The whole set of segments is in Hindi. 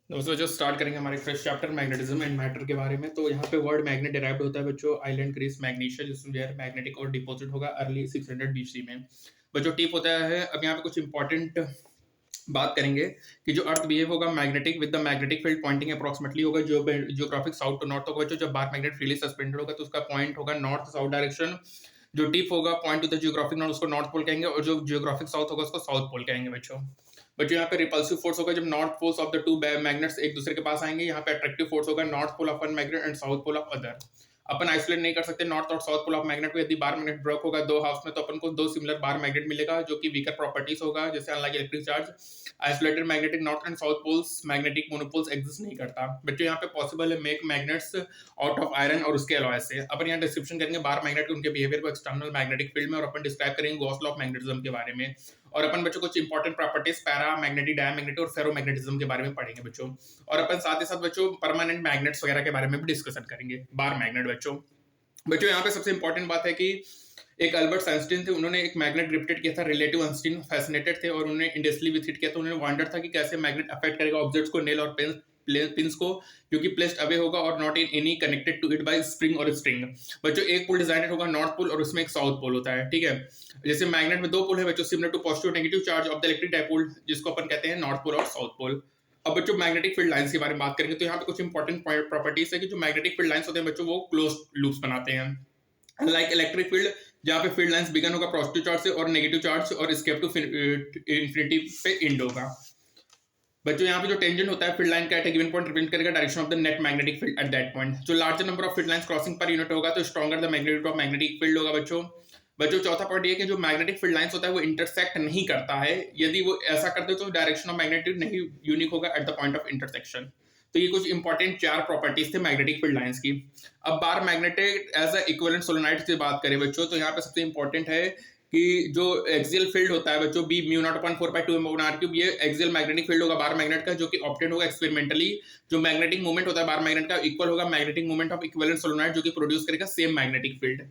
दोस्तों जो स्टार्ट करेंगे हमारे first chapter magnetism and matter के बारे में। तो यहाँ पे वर्ड मैग्नेट डिराइव्ड होता है बच्चों आइलैंड ग्रीस मैग्नीशिया, जिसमें मैग्नेटिक और डिपॉजिट होगा अर्ली 600 बीसी में। बच्चों टिप होता है, अब यहाँ पे कुछ इंपॉर्टेंट बात करेंगे कि जो अर्थ बिहेव होगा magnetic with the magnetic field pointing approximately होगा, जो जियोग्राफिक साउथ टू नॉर्थ होगा बच्चों। जब बार मैग्नेट फ्रीली सस्पेंडेड होगा तो उसका पॉइंट होगा नॉर्थ साउथ डायरेक्शन। जो टिप होगा point two the geographic north उसको नॉर्थ पोल कहेंगे, और जो जियोग्राफिक साउथ होगा उसको साउथ पोल कहेंगे बच्चों। बच्चों यहाँ पे रिपल्सिव फोर्स होगा जब north poles of the two magnets एक दूसरे के पास आएंगे। यहाँ पे अट्रैक्टिव फोर्स होगा north pole of one magnet and south pole of other. अपन आइसोलेट नहीं कर सकते नॉर्थ और साउथ पोल ऑफ मैग्नेट को। यदि बार मैग्नेट ब्रेक होगा दो हाउस में तो अपन को दो सिमिलर बार मैग्नेट मिलेगा जो कि वीकर प्रॉपर्टीज होगा, जैसे unlike electric charge. Isolated magnetic north and south poles magnetic monopoles exist नहीं करता बच्चों। यहाँ पे पॉसिबल है make magnets out of iron और उसके अलॉय से। अपन यहाँ डिस्क्रिप्शन करेंगे बार मैग्नेट के, उनके बिहेवियर को एक्सटर्नल मैग्नेटिक फील्ड में, और अपन डिस्क्राइब करेंगे गॉस लॉ ऑफ मैग्नेटिज्म के बारे में। और अपन बच्चों कुछ important properties para magnetic, diamagnetic और फेरोमैग्नेटिज्म के बारे में पढ़ेंगे बच्चों। और अपन साथ ही साथ बच्चों परमानेंट मैग्नेट्स वगैरह के बारे में भी डिस्कशन करेंगे बार मैग्नेट बच्चों। यहाँ पे सबसे इंपॉर्टेंट बात है कि एक अल्बर्ट आइंस्टीन थे, उन्होंने एक मैग्नेट ड्रिफ्टेड किया था। रिलेटिव आइंस्टीन फैसिनेटेड थे और उन्होंने इंडस्ट्री विथ हिट किया था। उन्होंने वंडर था कि कैसे मैग्नेट अफेक्ट करेगा ऑब्जेक्ट्स को, नेल और पिंस को, जो कि प्लेस्ड अवे होगा और not in any connected to it by spring और स्ट्रिंग। बच्चों एक पोल डिजाइनेड होगा नॉर्थ पोल और उसमें एक साउथ पोल होता है, ठीक है। जैसे मैग्नेट में दो पोल है बच्चों, similar to positive negative charge of the electric dipole, जिसको अपन कहते हैं नॉर्थ पोल और साउथ पोल। अब बच्चों मैग्नेटिक फील्ड लाइंस के बारे में बात करेंगे तो यहाँ पे कुछ इंपॉर्टेंट प्रॉपर्टीज है कि जो मैग्नेटिक फील्ड लाइंस होते हैं बच्चों वो क्लोज लूप्स बनाते हैं। लाइक इलेक्ट्रिक फील्ड, जहाँ पे फील्ड लाइंस बिगन होगा पॉजिटिव चार्ज से और नेगेटिव चार्ज और स्केप टू इंफिनिटी पे एंड होगा। बच्चों यहाँ पे जो टेंजेंट होता है फील्ड लाइन का एट गिवन पॉइंट रिप्रेजेंट करेगा direction of the net magnetic field at that point. जो larger number of field lines crossing पर यूनिट होगा तो stronger the magnetic of magnetic field होगा बच्चों। चौथा पॉइंट ये कि जो मैग्नेटिक फील्ड लाइंस होता है वो इंटरसेक्ट नहीं करता है। यदि वो ऐसा करते तो डायरेक्शन ऑफ मैग्नेटिक नहीं यूनिक होगा at the point of intersection. तो ये कुछ इंपॉर्टेंट चार प्रॉपर्टीज थे मैग्नेटिक फील्ड लाइंस की। अब bar magnetic as a equivalent solenoid से बात करें बच्चों तो यहाँ पे सबसे इंपॉर्टेंट है कि जो एक्सियल फील्ड होता है बच्चों B mu naught upon 4/2m/r3, ये एक्सियल मैग्नेटिक फील्ड होगा बार मैग्नेट का, जो कि ऑब्टेन होगा एक्सपेरिमेंटली। जो मैग्नेटिक मूवमेंट होता है बार मैग्नेट का इक्वल होगा magnetic movement of equivalent solenoid, जो कि प्रोड्यूस करेगा सेम मैग्नेटिक फील्ड।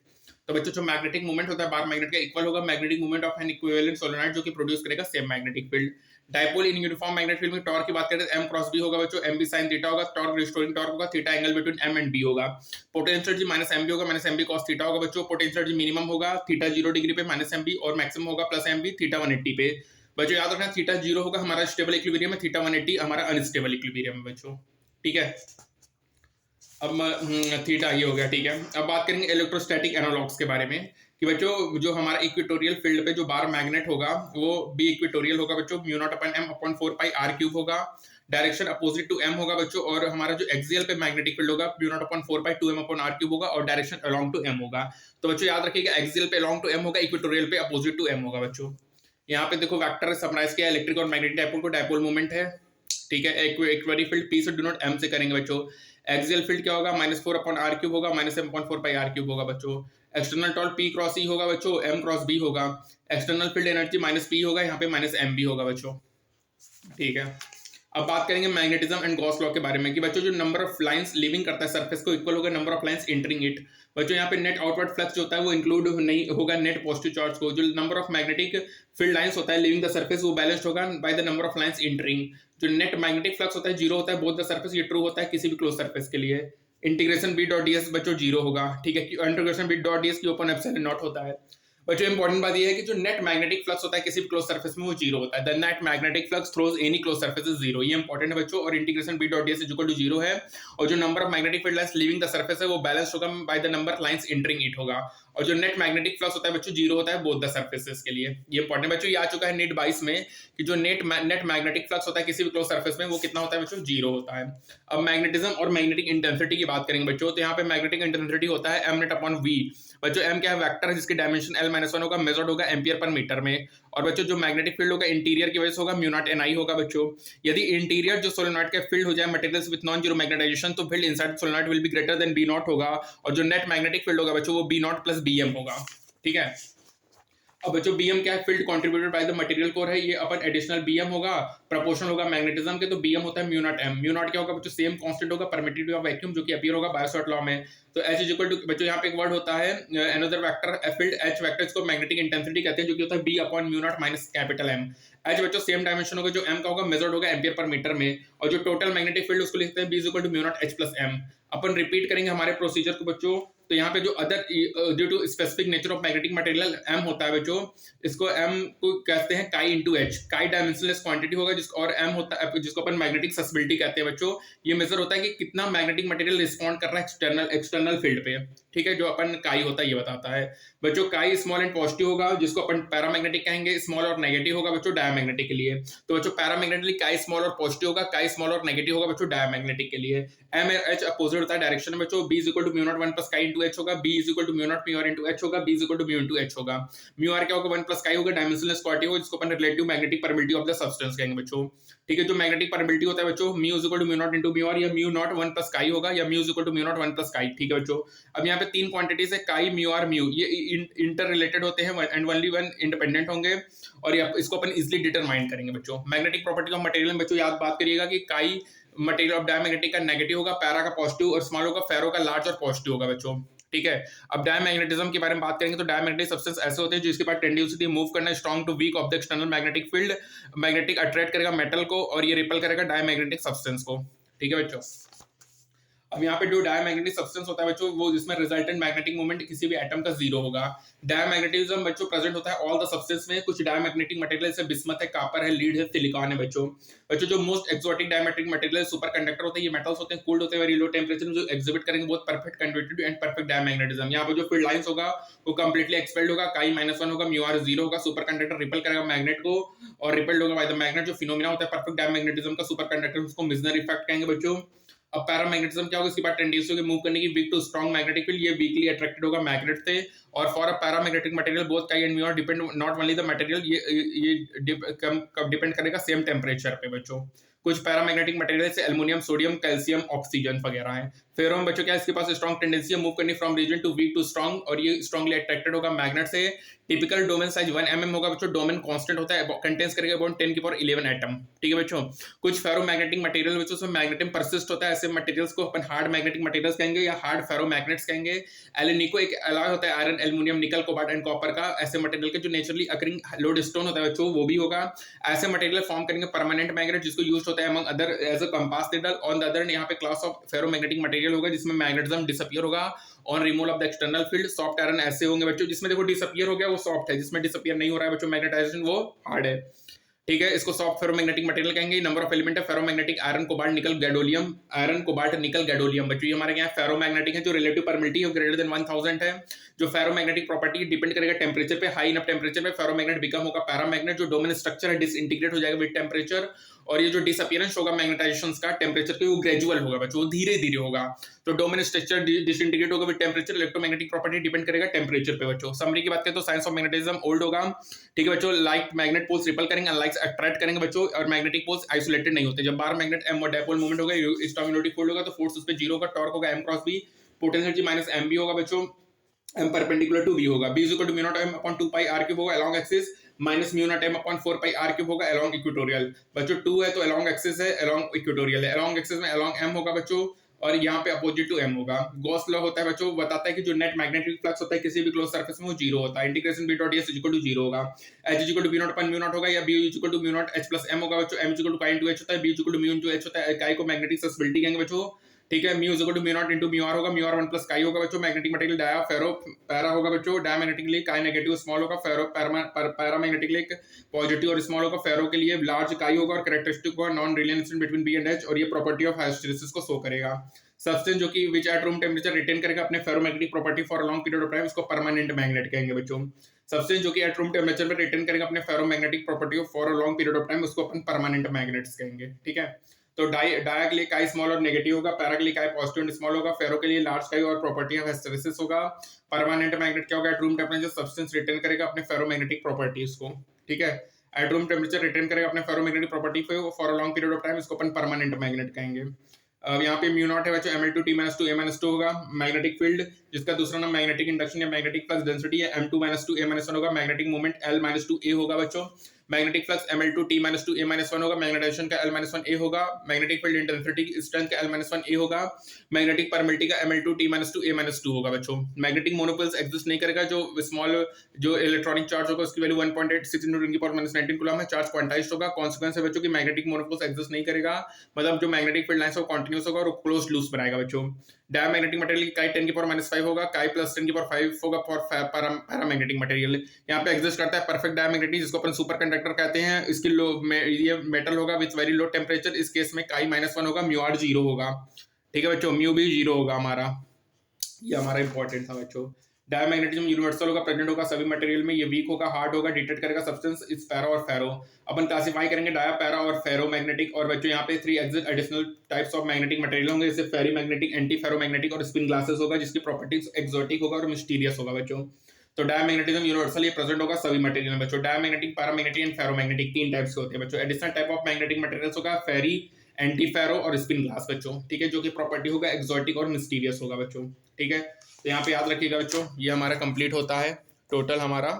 तो बच्चों जो मैग्नेटिक मूवमेंट होता है बार मैग्नेट का इक्वल होगा magnetic movement of N equivalent solenoid, जो कि प्रोड्यूस करेगा same magnetic field. Dipole in uniform magnetic field में टॉर्क की बात करें तो m क्रॉस b होगा बच्चों, m b sin थीटा होगा, टॉर्क रिस्टोरिंग टॉर्क होगा, थीटा एंगल बिटवीन m एंड b होगा। पोटेंशियल जी माइनस एम बी होगा, minus M B cos theta होगा बच्चों। पोटेंशियल जी मिनिमम होगा थीटा 0 डिग्री पे माइनस एम बी, और मैक्सिमम होगा प्लस एम बी थीटा 180 पे। बच्चों याद रखना थीटा 0 होगा हमारा स्टेबल इक्विलिब्रियम में, थीटा 180 हमारा अनस्टेबल इक्विलिब्रियम में बच्चों, ठीक है। अब थीटा ये हो गया, ठीक है। अब बात करेंगे इलेक्ट्रोस्टैटिक एनालॉग्स के बारे में कि बच्चों जो हमारा इक्वेटोरियल फील्ड पे जो बार मैग्नेट होगा वो बी इक्वेटोरियल होगा बच्चों, mu naught upon m upon 4πr³ होगा। डायरेक्शन अपोजिट टू m होगा बच्चों, और हमारा जो एक्सियल पे मैग्नेटिक फील्ड होगा mu naught upon 4/2m upon r³ होगा, और डायरेक्शन अलोंग टू m होगा। तो बच्चों याद रखिएगा एक्सियल पे अलोंग टू m होगा, इक्वेटोरियल पे अपोजिट टू m होगा बच्चों। यहाँ पे देखो वेक्टर समराइज किया इलेक्ट्रिक और मैग्नेटिक डाइपोल को, डाइपोल मूवमेंट है, ठीक है। इक्वेटोरियल फील्ड p से डिनोट m से करेंगे बच्चों। एक्सियल फील्ड क्या होगा -4 अपॉन r³ होगा, -m/4πr³ होगा बच्चों। External torque P cross E होगा बच्चों, M क्रॉस B होगा। एक्सटर्नल फील्ड एनर्जी -P होगा, यहाँ पे -MB होगा बच्चों, ठीक है। अब बात करेंगे मैग्नेटिज्म एंड गॉस लॉ के बारे में कि बच्चों जो नंबर ऑफ लाइंस लीविंग करता है सरफेस को इक्वल होगा number of lines entering it. बच्चों यहाँ पे नेट आउटवर्ड फ्लक्स जो होता है वो इंक्लूड नहीं होगा नेट पॉजिटिव चार्ज को। जो number of magnetic field lines होता है लीविंग द सरफेस वो बैलेंस्ड होगा by the number of lines entering. जो नेट मैग्नेटिक फ्लक्स होता है 0 होता है बोथ द सरफेस, ये ट्रू होता है किसी भी क्लोज सरफेस के लिए। इंटीग्रेशन बी डॉट ds बच्चों 0 होगा, ठीक है। इंटीग्रेशन बी डॉट ds की ओपन एप्सिलॉन नॉट होता है। बच्चों इंपॉर्टेंट बात यह है कि जो नेट मैग्नेटिक फ्लक्स होता है किसी भी क्लोज सरफेस में वो 0 होता है। The net magnetic flux through any close surface is 0, ये इंपॉर्टेंट है बच्चों। और integration B dot ds is equal to 0 है। और जो number of magnetic field lines leaving the surface है वो बैलेंस होगा by the number lines entering it होगा। और जो नेट मैग्नेटिक फ्लक्स होता है बच्चों 0 होता है बोथ द सरफेसेस के लिए, ये इंपॉर्टेंट बच्चों। ये आ चुका है नीट 22 में कि जो नेट मैग्नेटिक फ्लक्स होता है किसी भी क्लोज सरफेस में वो कितना होता है बच्चों 0 होता है। अब मैग्नेटिज्म और मैग्नेटिक इंटेंसिटी की बात करेंगे बच्चों, तो यहाँ पे मैग्नेटिक इंटेंसिटी होता है m नेट अपॉन v। बच्चों m क्या है वेक्टर है जिसकी डायमेंशन l-1 होगा, मेजर्ड होगा एम्पियर पर मीटर में। और बच्चों जो मैग्नेटिक फील्ड होगा इंटीरियर की वजह से होगा म्यू नॉट ni होगा बच्चों। यदि इंटीरियर जो सोलेनोइड का फील्ड हो जाए materials with non zero magnetization तो field inside solenoid will be greater than b naught होगा। और जो नेट मैग्नेटिक फील्ड होगा बच्चों वो b नॉट प्लस bm होगा, ठीक है। अब बच्चों बीएम क्या है, field contributed by the material core है, ये अपन एडिशनल बीएम होगा, प्रोपोर्शनल होगा मैग्नेटिज्म के, तो बीएम होता है mu naught M. Mu naught क्या होगा बच्चों, सेम कांस्टेंट होगा परमिटिविटी ऑफ वैक्यूम, जो कि अपीयर होगा बायोसावर्ट लॉ में। तो एच इज इक्वल टू बच्चों यहाँ पे एक वर्ड होता है another vector field H vector, इसको मैग्नेटिक इंटेंसिटी कहते हैं, जो कि होता है B upon mu naught minus capital M. H बच्चों सेम डायमेंशन होगा, जो एम का होगा मेजर्ड होगा एम्पियर पर मीटर में, और जो टोटल मैग्नेटिक फील्ड उसको लिखते हैं B is equal to mu naught H plus M. अपन रिपीट करेंगे हमारे प्रोसीजर को बच्चों। तो यहाँ पे जो other due to specific nature of magnetic material M होता है बच्चों, इसको एम को कहते हैं chi into H, chi dimensionless quantity होगा जिसको, और एम होता है जिसको अपन मैग्नेटिक ससेबिलिटी कहते हैं बच्चों। ये मेजर होता है कि कितना मैग्नेटिक मटेरियल रिस्पॉन्ड कर रहा है एक्सटर्नल फील्ड पे, ठीक है, जो अपन काई होता है ये बताता है बच्चों। काई स्मॉल एंड पॉजिटिव होगा, जिसको अपन पैरामैग्नेटिक कहेंगे, स्मॉल और नेगेटिव होगा बच्चों डायमैग्नेटिक के लिए। तो बच्चों पैरामैग्नेटिक काई स्मॉल और पॉजिटिव होगा, काई स्मॉल और नेगेटिव होगा बच्चों डायमैग्नेटिक के लिए। एम एच अपोजिट होता है डायरेक्शन में बच्चों, B is equal to mu naught 1 plus chi into H होगा, B is equal to mu naught mu r into H होगा, B is equal to mu into H होगा। म्यू आर क्या होगा 1 प्लस काई होगा, डायमेंशनलेस क्वांटिटी होगा, जिसको अपन relative magnetic permittivity of the substance कहेंगे बच्चों, ठीक है। जो मैग्नेटिक परमिटिविटी होता है बच्चों, mu is equal to mu naught into mu R, या म्यू नॉट 1 प्लस काई होगा, या mu is equal to mu naught 1 plus chi, ठीक है बच्चों। अब यहाँ पे तीन क्वांटिटीज है, काई म्यू आर म्यू, ये इंटर रिलेटेड होते हैं एंड ओनली वन इंडिपेंडेंट होंगे, और इसको अपन इजिली डिटरमाइन करेंगे बच्चों। मैग्नेटिक प्रॉपर्टी ऑफ मटेरियल में बच्चों याद बात करिएगा कि काई मटेरियल ऑफ डायमैग्नेटिक का नेगेटिव होगा, पैरा का पॉजिटिव, और स्मॉल होगा फेरो का लार्ज और पॉजिटिव होगा बच्चों, ठीक है। अब डायमैग्नेटिज्म के बारे में बात करेंगे तो डायमैग्नेटिक सब्सटेंस ऐसे होते हैं जिसके पास टेंडेंसी मूव करना strong to weak of the external magnetic field, magnetic attract करेगा मेटल को और ये रिपल करेगा डायमैग्नेटिक सब्सटेंस को, ठीक है बच्चों। अब यहाँ पे जो डायमैग्नेटिक सब्सटेंस होता है बच्चों, वो जिसमें रिजल्टेंट मैग्नेटिक मोमेंट किसी भी एटम का जीरो होगा। डायमैग्नेटिज्म बच्चों प्रेजेंट होता है ऑल द सब्सटेंस में। कुछ डायमैग्नेटिक मटेरियल जैसे बिस्मथ है, कापर है, लीड है, सिलिकॉन है बच्चों। बच्चों जो most exotic diamagnetic material super conductor होते हैं, ये मेटल्स होते हैं, कूल्ड होते हैं वेरी लो टेंपरेचर में, जो एग्जिबिट करेंगे बहुत perfect conductivity and perfect diamagnetism. यहाँ पे जो फील्ड लाइंस होगा वो कंप्लीटली एक्सपेल्ड होगा, काई -1 होगा, म्यू आर 0 होगा, सुपर कंडक्टर रिपल करेगा मैग्नेट को और रिपेल्ड होगा बाय द मैग्नेट। जो फिनोमेना होता है परफेक्ट डायमैग्नेटिज्म का सुपर कंडक्टर, उसको मिजनर इफेक्ट कहेंगे बच्चों। अब पैरामैग्नेटिज्म क्या होगा, इसके बाद टेंडेंसी होगी मूव करने की weak to strong magnetic field, ये वीकली अट्रैक्टेड होगा मैग्नेट से। और for a paramagnetic material both chi and mu r depend not only the material, ये डिपेंड करेगा सेम टेम्परेचर पे बच्चों। कुछ पैरामैग्नेटिक मटेरियल से एल्युमिनियम, सोडियम, कैल्शियम, ऑक्सीजन वगैरह है। फेरोम बच्चों क्या है, इसके पास स्ट्रॉन्ग टेंडेंसी है मूव करनी from region to weak to strong, और ये स्ट्रॉन्गली अट्रैक्टेड होगा मैग्नेट से। टिपिकल डोमेन साइज 1 mm होगा बच्चों, डोमेन कांस्टेंट होता है, कंटेंस करेगा अबाउट 10 की पावर 11 एटम, ठीक है बच्चों। कुछ फेरोमैग्नेटिक मटेरियल बच्चों उसमें मैग्नेटिज्म परसिस्ट होता है, ऐसे मटेरियल्स को अपन हार्ड मैग्नेटिक मटेरियल्स कहेंगे या हार्ड फेरोमैग्नेट्स कहेंगे। एलिनिको एक अलॉय होता है आयरन, एल्युमिनियम, निकल, कोबाल्ट एंड कॉपर का, ऐसे मटेरियल के जो नेचुरली अकरिंग लोडस्टोन होता है बच्चों, वो भी होगा। ऐसे मटेरियल फॉर्म करेंगे परमानेंट मैग्नेट, जिसको यूज होता है among other as a compass needle. On the other यहाँ पे क्लास ऑफ फेरोमैग्नेटिक मटेरियल होगा जिसमें मैग्नेटिज्म डिसअपियर होगा on removal of the external field. Soft iron ऐसे होंगे बच्चों जिसमें देखो डिसअपियर हो गया वो सॉफ्ट है, जिसमें डिसअपियर नहीं हो रहा है बच्चों मैग्नेटाइजेशन वो हार्ड है, ठीक है। इसको सॉफ्ट फेरोमैग्नेटिक मटेरियल कहेंगे। नंबर ऑफ एलिमेंट है फेरोमैग्नेटिक आयरन, कोबाल्ट, निकल, गैडोलियम, आयरन, कोबाल्ट, निकल, गैडोलियम बच्चों, ये हमारे यहाँ फेरोमैग्नेटिक है। जो रिलेटिव परमिटिविटी ग्रेटर देन 1000 है। जो फेरोमैग्नेटिक प्रॉपर्टी डिपेंड करेगा टेंपरेचर पे, हाई इनफ टेंपरेचर पे फेरोमैग्नेट बिकम होगा पैरामैग्नेट। जो डोमेन स्ट्रक्चर है डिसइंटीग्रेट हो जाएगा विद टेंपरेचर, और ये जो डिसअपियरेंस होगा मैग्नेटाइजेशन का टेंपरेचर पे, वो ग्रेजुअल होगा बच्चों, वो धीरे धीरे होगा। तो डोमेन स्ट्रक्चर डिसइंटीग्रेट होगा with temperature, electromagnetic property depend करेगा टेंपरेचर पे बच्चों। समरी की बात करें तो साइंस ऑफ मैग्नेटिज्म ओल्ड होगा, ठीक है बच्चों। लाइक मैग्नेट पोल्स रिपल करेंगे, अनलाइक अट्रैक्ट करेंगे बच्चों, और मैग्नेटिक पोल्स आइसोलेटेड नहीं होते। जब बार मैग्नेट एम और डायपोल मूवमेंट होगा, स्टॉर्म फोल्ड होगा, तो फोर्स उस पे 0 होगा, टॉर्क होगा M cross B, potential energy minus M B होगा बच्चों, एम परपेंडिकुलर टू बी होगा। B is equal to mu naught M upon 2 pi R cube होगा along axis, minus mu naught M upon 4 pi R cube होगा अलोंग इक्वेटोरियल बच्चों। 2 है तो अलोंग एक्सिस है, अलोंग इक्वेटोरियल है। अलोंग एक्सिस में अलोंग एम होगा बच्चों, और यहाँ पे अपोजिट टू एम होगा। गॉस लॉ होता है बच्चों, बताता है कि जो नेट मैग्नेटिक फ्लक्स होता है किसी भी क्लोज सरफेस में वो 0 होता है। Integration B dot S is equal to 0 होगा। H is equal to B naught upon mu naught होगा, या B is equal to mu naught H plus M होगा बच्चों। M is equal to chi into H होता है, B is equal to mu into H होता है। काई को मैग्नेटिक ससेबिलिटी कहेंगे बच्चों, ठीक है। Mu is equal to mu naught into mu R होगा, म्यू आर 1 प्लस काई होगा बच्चों। Magnetic material dia ferro para होगा बच्चों, डायमैग्नेटिकली काई नेगेटिव स्मॉल होगा, फेरो पैरामैग्नेटिकली पॉजिटिव और स्मॉल होगा, फेरो के लिए लार्ज काई होगा, और कैरेक्टरिस्टिक होगा non relation between B and H, और ये प्रॉपर्टी ऑफ हाइस्टेरेसिस को शो करेगा। सब्सटेंस जो कि विच एट रूम टेंपरेचर रिटेन करेगा अपने ferromagnetic property for a long period of time, इसको परमानेंट मैग्नेट कहेंगे बच्चों। सब्सटेंस जो कि एट रूम टेंपरेचर में रिटेन करेगा अपने ferromagnetic property for a long period of time, उसको अपन परमानेंट मैग्नेट्स कहेंगे, ठीक है। तो डाया के लिए काई स्मॉल और नेगेटिव होगा, पैरा के लिए काई पॉजिटिव एंड स्मॉल होगा, फेरो के लिए लार्ज काई और प्रॉपर्टी ऑफ हिस्टेरेसिस होगा। परमानेंट मैग्नेट क्या होगा, at room temperature substance retain करेगा अपने फेरोमैग्नेटिक प्रॉपर्टीज को, ठीक है। एट रूम टेंपरेचर रिटेन करेगा अपने ferromagnetic property for a long period of time, इसको अपन परमानेंट मैग्नेट कहेंगे। अब यहाँ पे म्यू नॉट है बच्चों Ml2T-2 A-2 होगा मैग्नेटिक फील्ड, जिसका दूसरा नाम मैग्नेटिक इंडक्शन या मैग्नेटिक फ्लक्स डेंसिटी है M2-2A-1 होगा, मैग्नेटिक मोमेंट L-2A होगा बच्चों, मैग्नेटिक फ्लक्स Ml2T-2A-1 होगा, मैग्नेटाइजेशन का L-1A होगा, मैग्नेटिक फील्ड इंटेंसिटी स्ट्रेंथ का L-1A होगा, मैग्नेटिक परमिलिटी का Ml2T-2A-2 होगा बच्चों। मैग्नेटिक मोनोपोल्स एग्जिस्ट नहीं करेगा, जो इलेक्ट्रॉनिक चार्ज होगा उसकी वैल्यू 1.86 × 10⁻19 कूलम है, चार्ज क्वांटाइज्ड होगा। कॉन्सिक्वेंस है बच्चों की मैग्नेटिक मोनोपोल्स एग्जिस्ट नहीं करेगा, मतलब जो मैग्नेटिक फील्ड लाइंस है वो कंटीन्यूअस होगा और क्लोज्ड लूप्स बनाएगा बच्चों। डायमैग्नेटिक मटेरियल की chi 10⁻⁵ होगा, chi + 10⁵ होगा फॉर पैरामैग्नेटिक मटेरियल। यहाँ पे एग्जिस्ट करता है परफेक्ट डायमैग्नेटिक, जिसको अपन सुपर कंडक्टर कहते हैं। इसकी ये मेटल होगा विथ वेरी लो टेम्परेचर, इस केस में chi -1 होगा, म्यू आर 0 होगा। ठीक है बच्चों, म्यू भी 0 होगा हमारा, ये हमारा इंपॉर्टेंट था बच्चों। डायमैग्नेटिज्म यूनिवर्सल होगा, प्रेजेंट होगा सभी मटेरियल में, ये वीक होगा, हार्ड होगा, डिटेक्ट करेगा सब्सटेंस इज पैरा और फेरो। अपन क्लासिफाई करेंगे डाया, पैरा और फेरो मैग्नेटिक। और बच्चों यहाँ पे 3 additional types of magnetic material होंगे, जैसे फेरी मैग्नेटिक, एंटी फेरो मैग्नेटिक और स्पिन ग्लासेस होगा, जिसकी प्रॉपर्टीज एक्सोटिक होगा और मिस्टीरियस होगा बच्चों। तो डायमैग्नेटिज्म यूनिवर्सल ये प्रेजेंट होगा सभी मटेरियल में बच्चों। Diamagnetic, paramagnetic and ferromagnetic 3 types के होते हैं बच्चों। Additional type of magnetic materials होगा फेरी, एंटी फेरो और स्पिन ग्लास बच्चों। ठीक है, जो कि प्रॉपर्टी होगा एक्सोटिक और मिस्टीरियस होगा बच्चों। ठीक है, तो यहाँ पे याद रखिएगा बच्चों, ये हमारा कंप्लीट होता है टोटल हमारा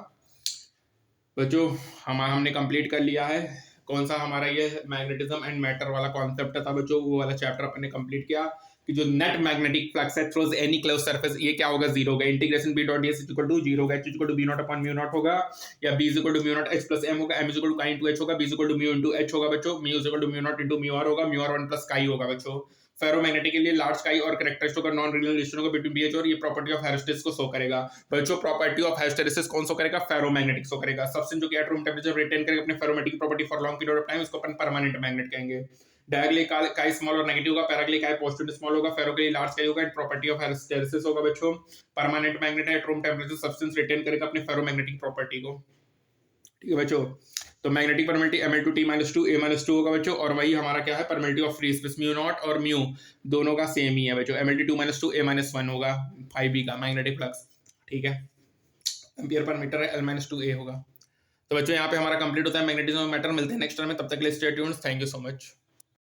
बच्चों। हमने कंप्लीट कर लिया है। कौन सा हमारा ये मैग्नेटिज्म एंड मैटर वाला कॉन्सेप्ट था बच्चों, वो वाला चैप्टर अपने कंप्लीट किया कि जो नेट मैग्नेटिक फ्लक्स है थ्रूज एनी क्लोज सरफेस, ये क्या होगा, 0 होगा। इंटीग्रेशन B.ds = 0 होगा, H = B0/μ0 होगा, या B = μ0 H + M होगा, M = chi × H होगा, B = μ × H होगा बच्चों, μ = μ0 × μr होगा, μr 1 + chi होगा बच्चों। फेरोमैग्नेटिक के लिए लार्ज काई और कैरेक्टरिस्टिक और नॉन रिलेशन होगा बिटवीन BH, और ये प्रॉपर्टी ऑफ हिस्टेरेसिस को शो करेगा बच्चों। प्रॉपर्टी ऑफ हिस्टेरेसिस कौन शो करेगा, फेरोमैग्नेटिक शो करेगा। सब्सटेंस जो कि एट रूम टेंपरेचर रिटेन करेगा अपने ferromagnetic property for long period of time, इसको अपन परमानेंट मैग्नेट कहेंगे। डायगोनली काई स्मॉल और नेगेटिव होगा, पैरागोनली काई पॉजिटिव स्मॉल होगा, फेरो के लिए लार्ज काई होगा। एंड प्रॉपर्टी ऑफ हिस्टेरेसिस होगा बच्चों, परमानेंट मैग्नेट है, at room temperature substance retain करेगा अपने फेरोमैग्नेटिक प्रॉपर्टी को। ठीक है बच्चों, तो मैग्नेटिक परमिलिटी Ml2T-2 A-2 होगा बच्चों, और वही हमारा क्या है, permeability of free space mu naught और म्यू दोनों का सेम ही है बच्चों। Ml2 A-1 होगा 5B का मैग्नेटिक फ्लक्स। ठीक है, एम्पियर पर मीटर है, L-2A होगा। तो बच्चों यहाँ पे हमारा कंप्लीट होता है मैग्नेटिज्म मैटर। मिलते हैं नेक्स्ट टाइम में, तब तक के लिए stay tuned. Thank you so much.